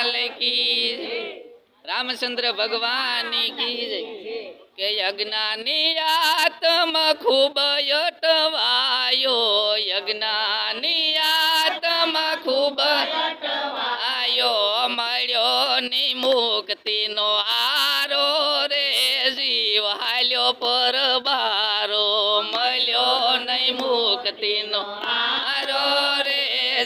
લાલ કી રામચંદ્ર ભગવાન કી જય કે યજ્ઞાની આત્મા ખૂબ અટવાયો યજ્ઞાની આત્મા ખૂબ અટવાયો મળ્યો ની મુક્તિનો આરો રે જીવ હાલ્યો પર બારો મળ્યો નહીં મુક્તિનો આરો રે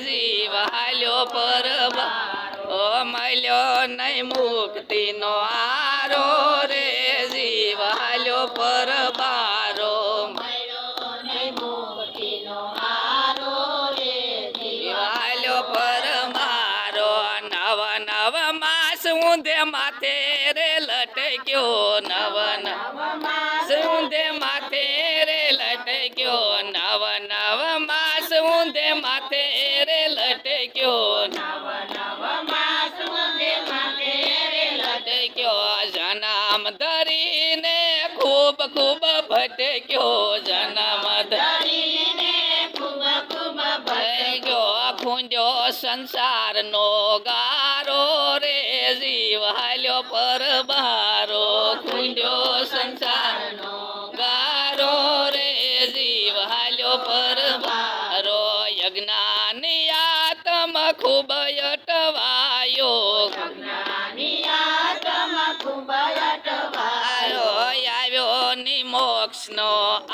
જીવ હાલ્યો પર બારો મળ્યો નહીં મુક્તિનો આરો રે જીવ હાલ્યો પર બારો મળ્યો નહીં મુક્તિનો આરો રે જીવ હાલ્યો પર બારો નવ નવ માસ ઊંધે માથે રે લટક્યો નવ નવ માસ ઊંધે માથે રે લટક્યો નવ નવ માસ ઊંધે માથે રે લટક્યો નવ નવ માસ ઊંધે માથે રે લટક્યો જન્મ ધરીને ખૂબ ખૂબ ભટક્યો જન્મ ધરીને ખૂબ ખૂબ ભટક્યો ખૂંજો સંસારનો ગારો રે જીવ હાલ્યો પર બારો ખૂંજો સંસારનો ગારો રે જીવ હાલ્યો પર બારો યજ્ઞાની આત્મા ખૂબ અટવાયો યજ્ઞાની આત્મા ખૂબ અટવાયો આવ્યો ની મોક્ષનો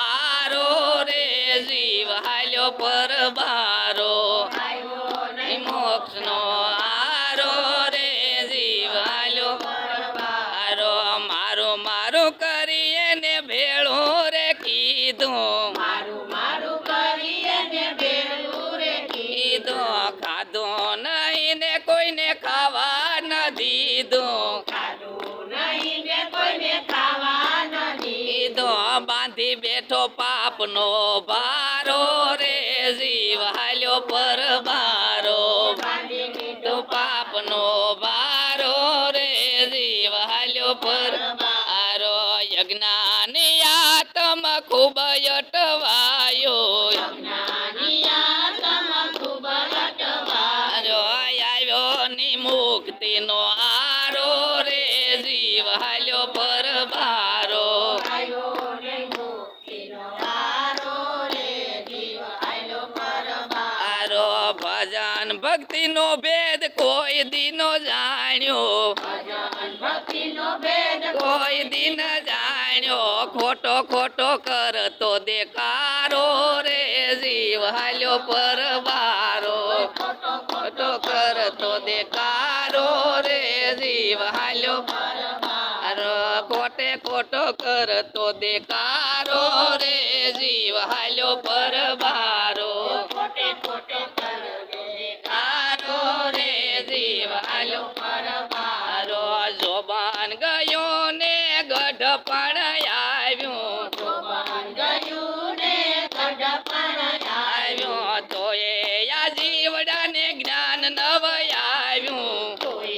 આરો રે જીવ હાલ્યો પર બારો આવ્યો ની મોક્ષનો આરો રે જીવ હાલ્યો પર બારો મારું મારું કરીએ ને ભેળું રે કીધું મારું મારું કરીએ ને ભેળું રે કીધું ખાધું નહીં ને કોઈને ખાવા ન દીધું ખાધું નહીં ને કોઈને ખાવા ન દીધું બાંધી બેઠો પાપનો ભારો રે જીવ હાલ્યો પર બારો બાંધી બેઠો પાપનો ભારો રે જીવ હાલ્યો પર બારો યજ્ઞાની આત્મા ખૂબ અટવાયો યજ્ઞાની આત્મા ખૂબ અટવાયો આવ્યો ની મુક્તિનો આરો રે જીવ હાલ્યો પર બારો આવ્યો ની મુક્તિનો આરો રે જીવ હાલ્યો પર બારો ભજન ભક્તિનો ભેદ કોઈ દીનો જાણ્યો ભજન ભક્તિનો ભેદ કોઈ દિન જાણ્યો ખોટો ખોટો કરતો દેખારો રે જીવ હાલ્યો પર બારો ખોટો ખોટો કરતો દેખારો રે જીવ હાલ્યો પર બારો ખોટે ખોટો કરતો દેખારો રે જીવ હાલ્યો પર બારો ખોટે ખોટો કરતો દેખારો રે જીવ હાલ્યો પર બારો જોબાન ગયો ને ગઢ પણ આવ્યું જોબાન ગયું ને ગઢ પણ આવ્યું તો એ આ જીવડાને જ્ઞાન નવ આવ્યું તો એ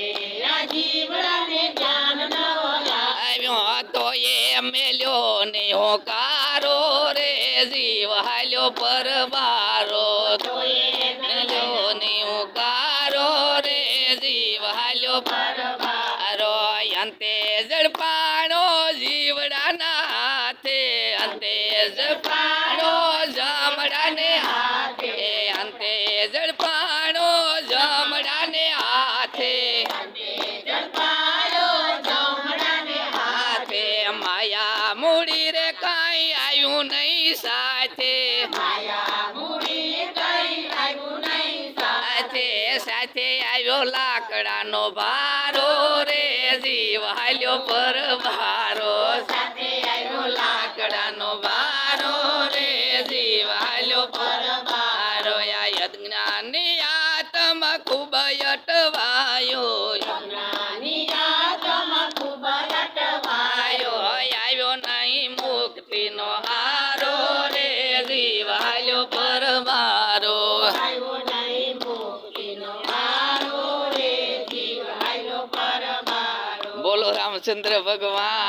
આ જીવડાને જ્ઞાન નવ આવ્યું તો એ મેલ્યો ને હોકારો રે જીવ હાલ્યો પર બારો તો એ મેલ્યો ને હોકારો રે જીવ હાલ્યો પર બારો અંતે ઝડપાણો જીવડાના હાથે અંતે ઝડપાણો જમડાને હાથે અંતે ઝડપાણો જમડાને હાથે અંતે ઝડપાણો જમડાને હાથે માયા મૂડી રે કાંઈ આવ્યું નહીં સાથે માયા મૂડી કાંઈ આવ્યું નહીં સાથે સાથે આવ્યો લાકડાનો ભારો રે જીવ હાલ્યો પર બારો સાથે આવ્યો લાકડાનો ભારો રે જીવ હાલ્યો પર બારો આ યજ્ઞાની આત્મા ખૂબ અટવાયો યજ્ઞાની આત્મા ખૂબ અટવાયો આવ્યો નહીં મુક્તિનો હારો રે જીવ હાલ્યો પર બારો આવ્યો નહીં મુક્તિનો હારો રે જીવ હાલ્યો પર બારો બોલો રામચંદ્ર ભગવાન।